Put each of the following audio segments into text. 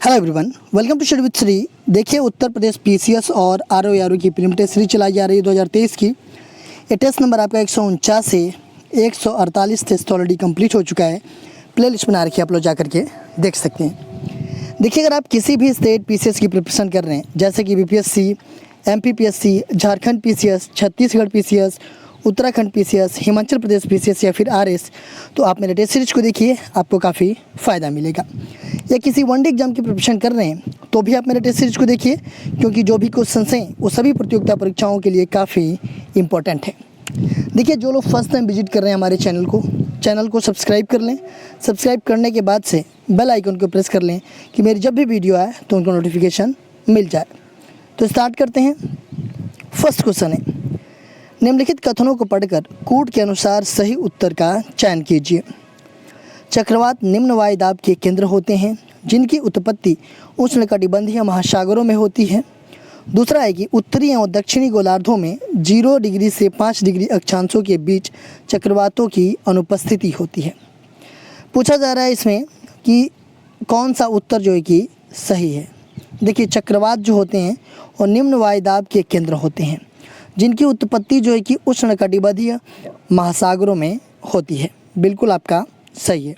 Hello everyone, welcome to study with Shri. देखिए, Uttar Pradesh PCS और RO की प्रीलिम टेस्ट सीरीज चलाई जा रही है 2023 की। ये टेस्ट नंबर आपका 149 से 148 टेस्ट ऑलरेडी कंप्लीट हो चुका है। प्ले लिस्ट बना रखी है, आप लोग जा करके देख सकते हैं। देखिए, अगर आप किसी भी स्टेट पीसीएस की प्रिपरेशन कर रहे हैं, जैसे कि BPSC, MPPSC, Jharkhand PCS, Chhattisgarh PCS, Uttarakhand PCS, Himachal Pradesh PCS या फिर आरएस, तो आप मेरे टेस्ट सीरीज को देखिए, आपको काफ़ी फ़ायदा मिलेगा। या किसी वनडे एग्जाम की प्रिपरेशन कर रहे हैं तो भी आप मेरे टेस्ट सीरीज को देखिए, क्योंकि जो भी क्वेश्चंस हैं वो सभी प्रतियोगिता परीक्षाओं के लिए काफ़ी इंपॉर्टेंट है। देखिए, जो लोग फर्स्ट टाइम विजिट कर रहे हैं हमारे चैनल को सब्सक्राइब कर लें। सब्सक्राइब करने के बाद से बेल आइकन को प्रेस कर लें कि मेरी जब भी वीडियो आए तो उनको नोटिफिकेशन मिल जाए। तो स्टार्ट करते हैं। फर्स्ट क्वेश्चन है, निम्नलिखित कथनों को पढ़कर कूट के अनुसार सही उत्तर का चयन कीजिए। चक्रवात निम्न वायुदाब के केंद्र होते हैं जिनकी उत्पत्ति उष्णकटिबंधीय महासागरों में होती है। दूसरा है कि उत्तरी एवं दक्षिणी गोलार्धों में 0 डिग्री से 5 डिग्री अक्षांशों के बीच चक्रवातों की अनुपस्थिति होती है। पूछा जा रहा है इसमें कि कौन सा उत्तर जो है कि सही है। देखिए, चक्रवात जो होते हैं वो निम्न वायुदाब के केंद्र होते हैं जिनकी उत्पत्ति जो है कि उष्णकटिबंधीय महासागरों में होती है। बिल्कुल आपका सही है।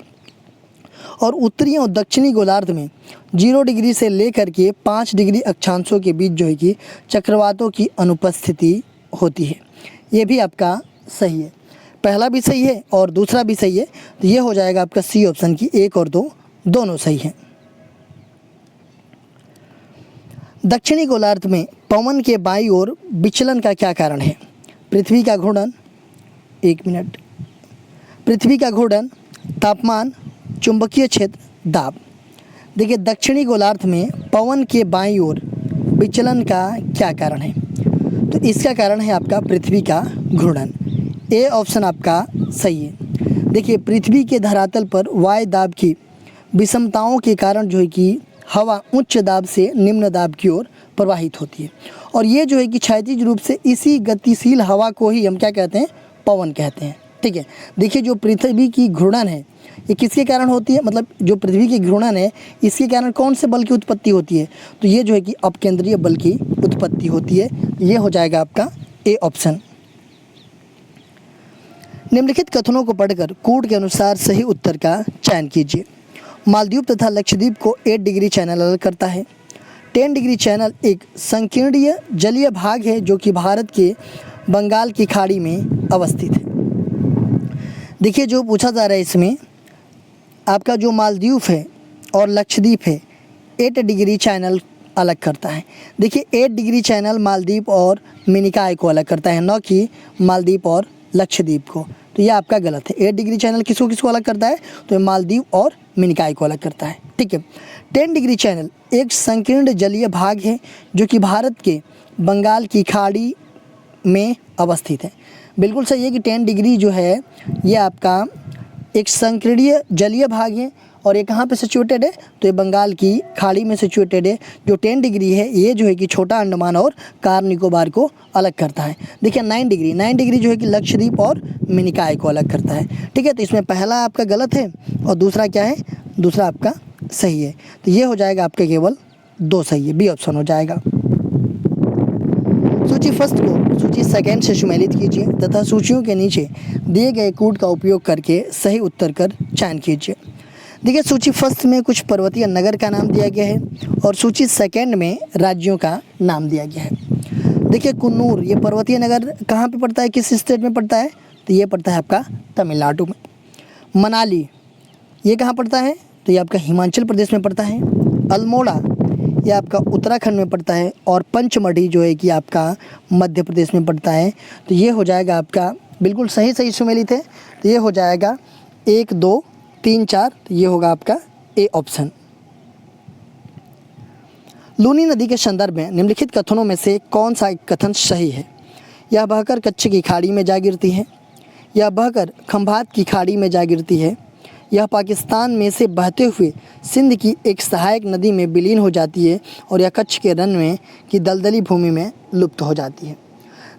और उत्तरी और दक्षिणी गोलार्ध में 0 डिग्री से लेकर के 5 डिग्री अक्षांशों के बीच जो है कि चक्रवातों की अनुपस्थिति होती है। ये भी आपका सही है। पहला भी सही है और दूसरा भी सही है, तो ये हो जाएगा आपका सी ऑप्शन की 1 और 2 दोनों सही हैं। दक्षिणी गोलार्ध में पवन के बाईं ओर विचलन का क्या कारण है? पृथ्वी का घूर्णन, 1 मिनट, पृथ्वी का घूर्णन, तापमान, चुंबकीय क्षेत्र, दाब। देखिए, दक्षिणी गोलार्ध में पवन के बाईं ओर विचलन का क्या कारण है? तो इसका कारण है आपका पृथ्वी का घूर्णन। ए ऑप्शन आपका सही है। देखिए, पृथ्वी के धरातल पर वायु दाब की विषमताओं के कारण जो है कि हवा उच्च दाब से निम्न दाब की ओर प्रवाहित होती है, और ये जो है कि क्षैतिज रूप से इसी गतिशील हवा को ही हम क्या कहते हैं? पवन कहते हैं। ठीक है। देखिए, जो पृथ्वी की घूर्णन है ये किसके कारण होती है? मतलब जो पृथ्वी की घूर्णन है इसके कारण कौन से बल की उत्पत्ति होती है? तो ये जो है कि अपकेंद्रीय बल की उत्पत्ति होती है। ये हो जाएगा आपका ए ऑप्शन। निम्नलिखित कथनों को पढ़कर कूट के अनुसार सही उत्तर का चयन कीजिए। मालदीव तथा लक्षद्वीप को 8 डिग्री चैनल अलग करता है। 10 डिग्री चैनल एक संकीर्णीय जलीय भाग है जो कि भारत के बंगाल की खाड़ी में अवस्थित है। देखिए, जो पूछा जा रहा है इसमें आपका जो मालदीव है और लक्षद्वीप है 8 डिग्री चैनल अलग करता है। देखिए, 8 डिग्री चैनल मालदीव और मिनिकॉय को अलग करता है, न कि मालदीव और लक्षद्वीप को। तो यह आपका गलत है। 8 डिग्री चैनल किसको किसको अलग करता है? तो मालदीव और मिनिकॉय को अलग करता है। ठीक है। 10 डिग्री चैनल एक संकीर्ण जलीय भाग है जो कि भारत के बंगाल की खाड़ी में अवस्थित है। बिल्कुल सही है कि 10 डिग्री जो है ये आपका एक संकीर्णीय जलीय भाग है, और ये कहाँ पे सिचुएटेड है? तो ये बंगाल की खाड़ी में सिचुएटेड है। जो 10 डिग्री है ये जो है कि छोटा अंडमान और कार निकोबार को अलग करता है। देखिए, 9 डिग्री जो है कि लक्षद्वीप और मिनिकॉय को अलग करता है। ठीक है। तो इसमें पहला आपका गलत है और दूसरा क्या है? दूसरा आपका सही है। तो ये हो जाएगा आपका केवल 2 सही है, बी ऑप्शन हो जाएगा। सूची फर्स्ट को सूची सेकंड से सुमेलित कीजिए तथा सूचियों के नीचे दिए गए कूट का उपयोग करके सही उत्तर कर चयन कीजिए। देखिए, सूची फर्स्ट में कुछ पर्वतीय नगर का नाम दिया गया है और सूची सेकंड में राज्यों का नाम दिया गया है। देखिए, कुन्नूर ये पर्वतीय नगर कहाँ पे पड़ता है? किस स्टेट में पड़ता है? तो ये पड़ता है आपका तमिलनाडु में। मनाली ये कहाँ पड़ता है? तो ये आपका हिमाचल प्रदेश में पड़ता है। अल्मोड़ा ये आपका उत्तराखंड में पड़ता है, और पंचमढ़ी जो है कि आपका मध्य प्रदेश में पड़ता है। तो ये हो जाएगा आपका बिल्कुल सही सुमेलित है। तो ये हो जाएगा 1 2 3 4। तो ये होगा आपका ए ऑप्शन। लूनी नदी के संदर्भ में निम्नलिखित कथनों में से कौन सा कथन सही है? यह बहकर कच्छ की खाड़ी में जा गिरती है, यह बहकर खंभात की खाड़ी में जा गिरती है, यह पाकिस्तान में से बहते हुए सिंध की एक सहायक नदी में विलीन हो जाती है, और यह कच्छ के रनवे की दलदली भूमि में लुप्त हो जाती है।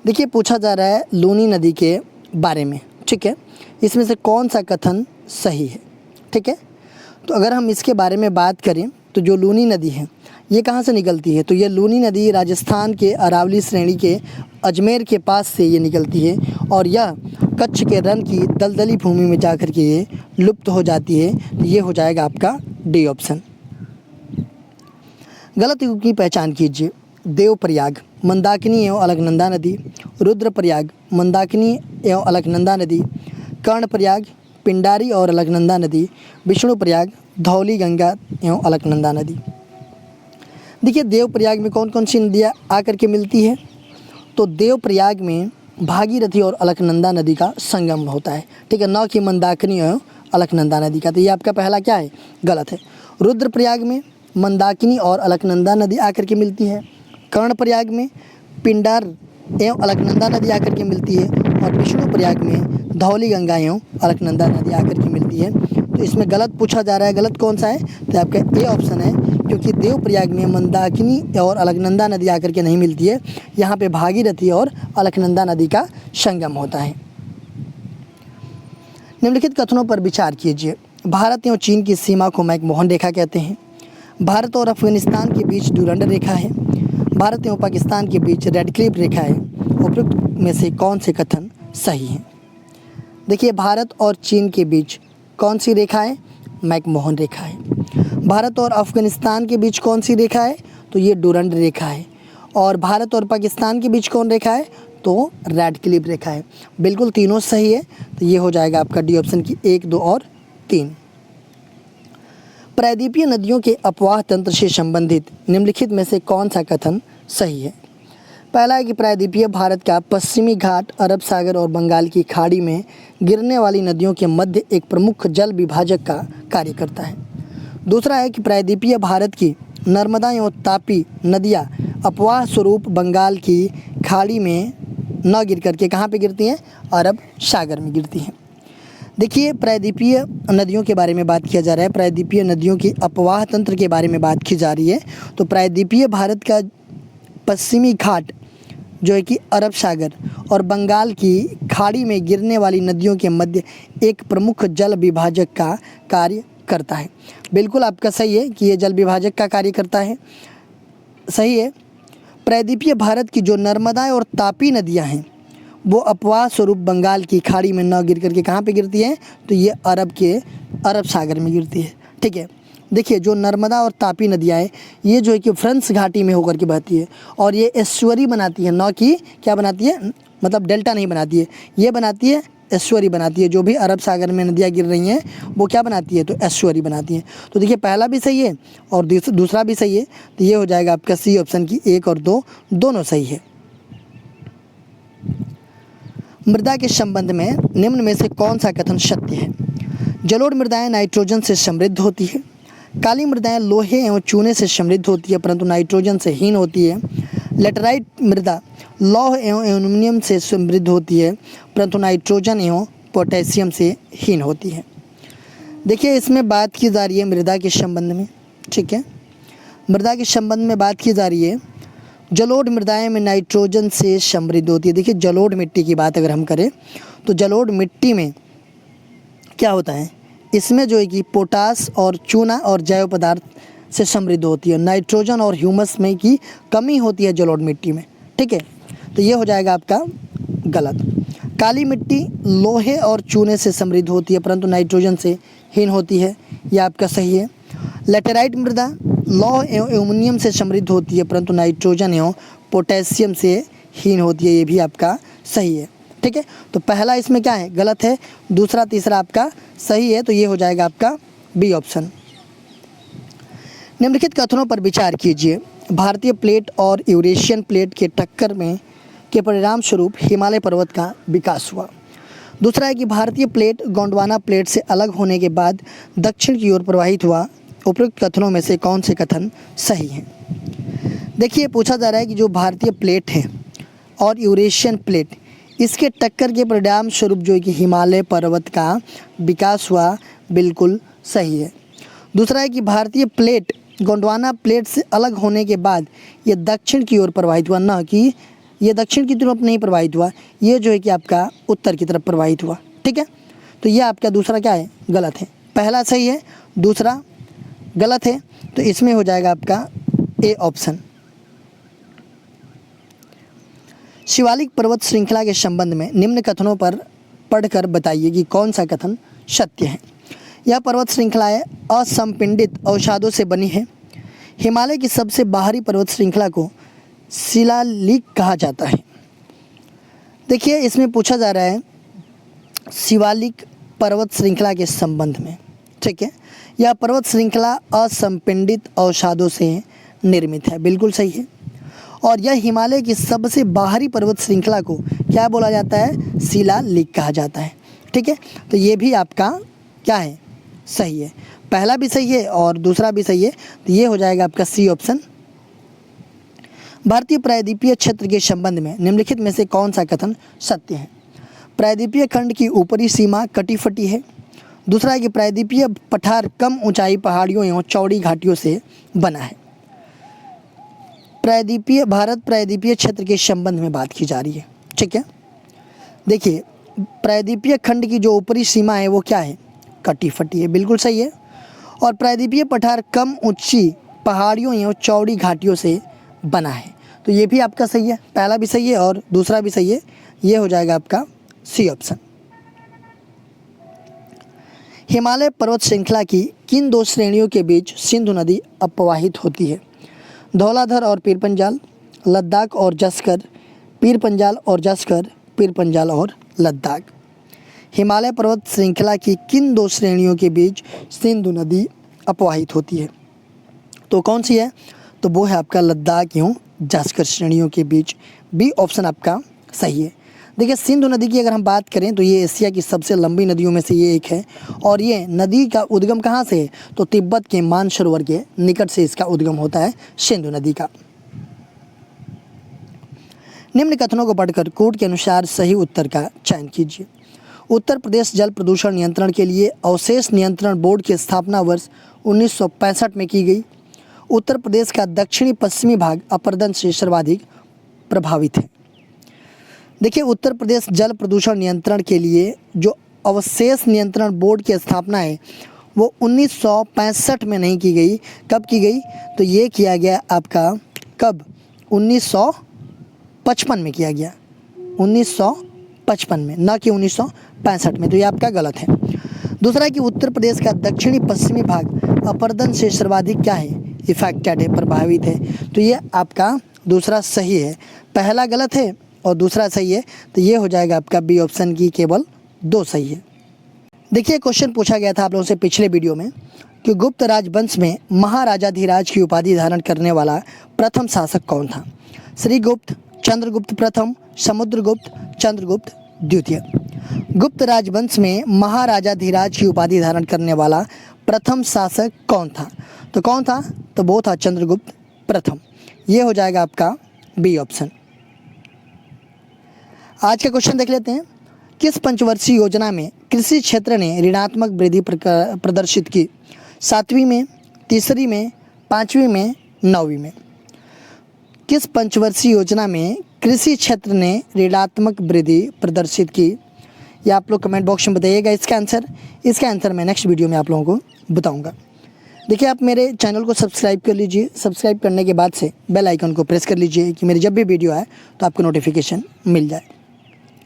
देखिए, पूछा जा रहा है लूनी नदी के बारे में। ठीक है। इसमें से कौन सा कथन सही है? ठीक है। तो अगर हम इसके बारे में बात करें तो जो लूनी नदी है ये कहाँ से निकलती है? तो ये लूनी नदी राजस्थान के अरावली श्रेणी के अजमेर के पास से ये निकलती है और यह कच्छ के रण की दलदली भूमि में जाकर के ये लुप्त हो जाती है। तो ये हो जाएगा आपका डी ऑप्शन। गलत युग की पहचान कीजिए। देवप्रयाग, मंदाकिनी एवं अलकनंदा नदी। रुद्रप्रयाग, मंदाकिनी एवं अलकनंदा नदी। कर्णप्रयाग, पिंडारी और अलकनंदा नदी। विष्णुप्रयाग, धौली गंगा एवं अलकनंदा नदी। देखिए देवप्रयाग में कौन कौन सी नदियाँ आकर के मिलती है? तो देवप्रयाग में भागीरथी और अलकनंदा नदी का संगम होता है, ठीक है, न कि मंदाकिनी एवं अलकनंदा नदी का। तो ये आपका पहला क्या है? गलत है। रुद्रप्रयाग में मंदाकिनी और अलकनंदा नदी आकर के मिलती है। कर्णप्रयाग में पिंडार एवं अलकनंदा नदी आकर के मिलती है और विष्णुप्रयाग में धौली गंगा एवं अलकनंदा नदी आकर के मिलती है। तो इसमें गलत पूछा जा रहा है, गलत कौन सा है? तो आपका ए ऑप्शन है, क्योंकि देवप्रयाग में मंदाकिनी और अलकनंदा नदी आकर के नहीं मिलती है। यहाँ पे भागीरथी और अलकनंदा नदी का संगम होता है। निम्नलिखित कथनों पर विचार कीजिए। भारत एवं चीन की सीमा को मैकमोहन रेखा कहते हैं। भारत और अफगानिस्तान के बीच डुरंड रेखा है। भारत एवं पाकिस्तान के बीच रेडक्लिफ रेखा है। उपरोक्त में से कौन से कथन सही हैं? देखिए भारत और चीन के बीच कौन सी रेखा है? मैकमोहन रेखा है। भारत और अफगानिस्तान के बीच कौन सी रेखा है? तो ये डुरंड रेखा है। और भारत और पाकिस्तान के बीच कौन रेखा है? तो रेडक्लिफ रेखा है। बिल्कुल तीनों सही है। तो ये हो जाएगा आपका डी ऑप्शन की 1, 2 और 3। प्रायद्वीपीय नदियों के अपवाह तंत्र से संबंधित निम्नलिखित में से कौन सा कथन सही है? पहला है कि प्रायद्वीपीय भारत का पश्चिमी घाट अरब सागर और बंगाल की खाड़ी में गिरने वाली नदियों के मध्य एक प्रमुख जल विभाजक का कार्य करता है। दूसरा है कि प्रायद्वीपीय भारत की नर्मदा एवं तापी नदियाँ अपवाह स्वरूप बंगाल की खाड़ी में न गिर करके कहाँ पे गिरती हैं? अरब सागर में गिरती हैं। देखिए प्रायद्वीपीय नदियों के बारे में बात किया जा रहा है, प्रायद्वीपीय नदियों की अपवाह तंत्र के बारे में बात की जा रही है। तो प्रायद्वीपीय भारत का पश्चिमी घाट जो है कि अरब सागर और बंगाल की खाड़ी में गिरने वाली नदियों के मध्य एक प्रमुख जल विभाजक का कार्य करता है। बिल्कुल आपका सही है कि ये जल विभाजक का कार्य करता है, सही है। प्रायद्वीपीय भारत की जो नर्मदा और तापी नदियाँ हैं वो अपवाह स्वरूप बंगाल की खाड़ी में न गिर करके कहाँ पे गिरती है? तो ये अरब सागर में गिरती है, ठीक है। देखिए जो नर्मदा और तापी नदियाँ हैं ये जो है कि फ्रांस घाटी में होकर के बहती है और ये एस्चुअरी बनाती है, न कि क्या बनाती है, मतलब डेल्टा नहीं बनाती है, ये बनाती है एस्चुअरी बनाती है। जो भी अरब सागर में नदियाँ गिर रही हैं वो क्या बनाती है? तो एस्चुअरी बनाती है। तो देखिए पहला भी सही है और दूसरा भी सही है। तो ये हो जाएगा आपका सी ऑप्शन की 1 और 2 दोनों सही है। मृदा के संबंध में निम्न में से कौन सा कथन सत्य है? जलोढ़ मृदाएं नाइट्रोजन से समृद्ध होती है। काली मृदाएं लोहे एवं चूने से समृद्ध होती है परंतु नाइट्रोजन से हीन होती है। लेटराइट मृदा लौह एवं एल्युमिनियम से समृद्ध होती है परंतु नाइट्रोजन एवं पोटेशियम से हीन होती है। देखिए इसमें बात की जा रही है मृदा के संबंध में, ठीक है, मृदा के संबंध में बात की जा रही है। जलोढ़ मृदाएं में नाइट्रोजन से समृद्ध होती है। देखिए जलोढ़ मिट्टी की बात अगर हम करें तो जलोढ़ मिट्टी में क्या होता है? इसमें जो है कि पोटास और चूना और जैव पदार्थ से समृद्ध होती है। नाइट्रोजन और ह्यूमस में की कमी होती है जलोढ़ मिट्टी में, ठीक है। तो ये हो जाएगा आपका गलत। काली मिट्टी लोहे और चूने से समृद्ध होती है परंतु नाइट्रोजन से हीन होती है, यह आपका सही है। लेटेराइट मृदा लौह एवं एल्युमिनियम से समृद्ध होती है परंतु नाइट्रोजन एवं पोटेशियम से हीन होती है, ये भी आपका सही है, ठीक है। तो पहला इसमें क्या है? गलत है। दूसरा तीसरा आपका सही है। तो ये हो जाएगा आपका बी ऑप्शन। निम्नलिखित कथनों पर विचार कीजिए। भारतीय प्लेट और यूरेशियन प्लेट के टक्कर में के परिणाम स्वरूप हिमालय पर्वत का विकास हुआ। दूसरा है कि भारतीय प्लेट गोंडवाना प्लेट से अलग होने के बाद दक्षिण की ओर प्रवाहित हुआ। उपरोक्त कथनों में से कौन से कथन सही हैं? देखिए पूछा जा रहा है कि जो भारतीय प्लेट है और यूरेशियन प्लेट इसके टक्कर के परिणाम स्वरूप जो है कि हिमालय पर्वत का विकास हुआ, बिल्कुल सही है। दूसरा है कि भारतीय प्लेट गोंडवाना प्लेट से अलग होने के बाद ये दक्षिण की ओर प्रवाहित हुआ, ना कि ये दक्षिण की तरफ नहीं प्रवाहित हुआ, ये जो है कि आपका उत्तर की तरफ प्रवाहित हुआ, ठीक है। तो ये आपका दूसरा क्या है? गलत है। पहला सही है, दूसरा गलत है। तो इसमें हो जाएगा आपका ए ऑप्शन। शिवालिक पर्वत श्रृंखला के संबंध में निम्न कथनों पर पढ़कर बताइए कि कौन सा कथन सत्य है। यह पर्वत श्रृंखलाएं असंपिंडित अवसादों से बनी है। हिमालय की सबसे बाहरी पर्वत श्रृंखला को शिलालिक कहा जाता है। देखिए इसमें पूछा जा रहा है शिवालिक पर्वत श्रृंखला के संबंध में, ठीक है। यह पर्वत श्रृंखला असंपिंडित अवसादों से निर्मित है, बिल्कुल सही है। और यह हिमालय की सबसे बाहरी पर्वत श्रृंखला को क्या बोला जाता है, शिलालिक कहा जाता है, ठीक है। तो ये भी आपका क्या है, सही है। पहला भी सही है और दूसरा भी सही है, तो ये हो जाएगा आपका सी ऑप्शन। भारतीय प्रायद्वीपीय क्षेत्र के संबंध में निम्नलिखित में से कौन सा कथन सत्य है। प्रायद्वीपीय खंड की ऊपरी सीमा कटी फटी है। दूसरा है कि प्रायद्वीपीय पठार कम ऊंचाई पहाड़ियों एवं चौड़ी घाटियों से बना है। भारत प्रायद्वीपीय क्षेत्र के संबंध में बात की जा रही है, ठीक है। देखिए प्रायद्वीपीय खंड की जो ऊपरी सीमा है वो क्या है, कटी फटी है, बिल्कुल सही है। और प्रायद्वीपीय पठार कम ऊंची पहाड़ियों एवं चौड़ी घाटियों से बना है, तो ये भी आपका सही है। पहला भी सही है और दूसरा भी सही है, ये हो जाएगा आपका सी ऑप्शन। हिमालय पर्वत श्रृंखला की किन दो श्रेणियों के बीच सिंधु नदी अपवाहित होती है। धौलाधर और पीर पंजाल, लद्दाख और जस्कर, पीर पंजाल और जस्कर, पीर पंजाल और लद्दाख। हिमालय पर्वत श्रृंखला की किन दो श्रेणियों के बीच सिंधु नदी अपवाहित होती है, तो कौन सी है, तो वो है आपका लद्दाख एवं जस्कर श्रेणियों के बीच। बी ऑप्शन आपका सही है। देखिए सिंधु नदी की अगर हम बात करें तो ये एशिया की सबसे लंबी नदियों में से ये एक है और ये नदी का उद्गम कहाँ से है, तो तिब्बत के मानसरोवर के निकट से इसका उद्गम होता है सिंधु नदी का। निम्न कथनों को पढ़कर कोड के अनुसार सही उत्तर का चयन कीजिए। उत्तर प्रदेश जल प्रदूषण नियंत्रण के लिए अवशेष नियंत्रण बोर्ड की स्थापना वर्ष 1965 में की गई। उत्तर प्रदेश का दक्षिणी पश्चिमी भाग अपरदन से सर्वाधिक प्रभावित है। देखिए उत्तर प्रदेश जल प्रदूषण नियंत्रण के लिए जो अवशेष नियंत्रण बोर्ड की स्थापना है वो 1965 में नहीं की गई। कब की गई, तो ये किया गया आपका कब, 1955 में किया गया, 1955 में, ना कि 1965 में, तो ये आपका गलत है। दूसरा कि उत्तर प्रदेश का दक्षिणी पश्चिमी भाग अपरदन से सर्वाधिक क्या है, इफेक्टेड है, प्रभावित है, तो ये आपका दूसरा सही है। पहला गलत है और दूसरा सही है, तो ये हो जाएगा आपका बी ऑप्शन की केवल 2 सही है। देखिए क्वेश्चन पूछा गया था आप लोगों से पिछले वीडियो में कि गुप्त राजवंश में महाराजाधिराज की उपाधि धारण करने वाला प्रथम शासक कौन था। श्रीगुप्त, चंद्रगुप्त प्रथम, समुद्रगुप्त, चंद्रगुप्त द्वितीय। गुप्त राजवंश में महाराजाधिराज की उपाधि धारण करने वाला प्रथम शासक कौन था, तो कौन था, तो वो था चंद्रगुप्त प्रथम। ये हो जाएगा आपका बी ऑप्शन। आज का क्वेश्चन देख लेते हैं। किस पंचवर्षीय योजना में कृषि क्षेत्र ने ऋणात्मक वृद्धि प्रदर्शित की। 7वीं में, तीसरी में, 5वीं में, 9वीं में। किस पंचवर्षीय योजना में कृषि क्षेत्र ने ऋणात्मक वृद्धि प्रदर्शित की, या आप लोग कमेंट बॉक्स में बताइएगा इसका आंसर मैं नेक्स्ट वीडियो में आप लोगों को बताऊंगा। देखिए आप मेरे चैनल को सब्सक्राइब कर लीजिए। सब्सक्राइब करने के बाद से बेल आइकन को प्रेस कर लीजिए कि मेरी जब भी वीडियो आए तो आपको नोटिफिकेशन मिल जाए।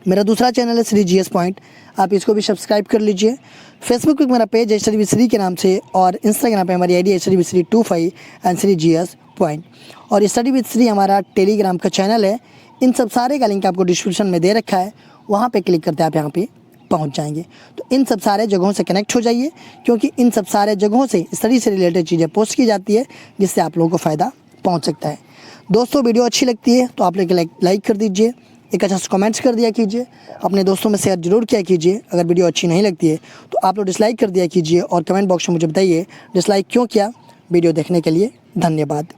मेरा दूसरा चैनल है श्री GS पॉइंट, आप इसको भी सब्सक्राइब कर लीजिए। फेसबुक पे मेरा पेज है स्टडी विद श्री के नाम से और इंस्टाग्राम पे हमारी आईडी है study with Shri 25 and Shri GS point. और स्टडी विद श्री हमारा टेलीग्राम का चैनल है। इन सब सारे का लिंक आपको डिस्क्रिप्शन में दे रखा है, वहाँ पे क्लिक करते आप यहाँ पे पहुँच जाएंगे। तो इन सब सारे जगहों से कनेक्ट हो जाइए, क्योंकि इन सब सारे जगहों से स्टडी से रिलेटेड चीज़ें पोस्ट की जाती है, जिससे आप लोगों को फ़ायदा पहुँच सकता है। दोस्तों वीडियो अच्छी लगती है तो आप लोग लाइक कर दीजिए, एक अच्छा सा कमेंट्स कर दिया कीजिए, अपने दोस्तों में शेयर जरूर किया कीजिए। अगर वीडियो अच्छी नहीं लगती है तो आप लोग डिसलाइक कर दिया कीजिए और कमेंट बॉक्स में मुझे बताइए डिसलाइक क्यों किया। वीडियो देखने के लिए धन्यवाद।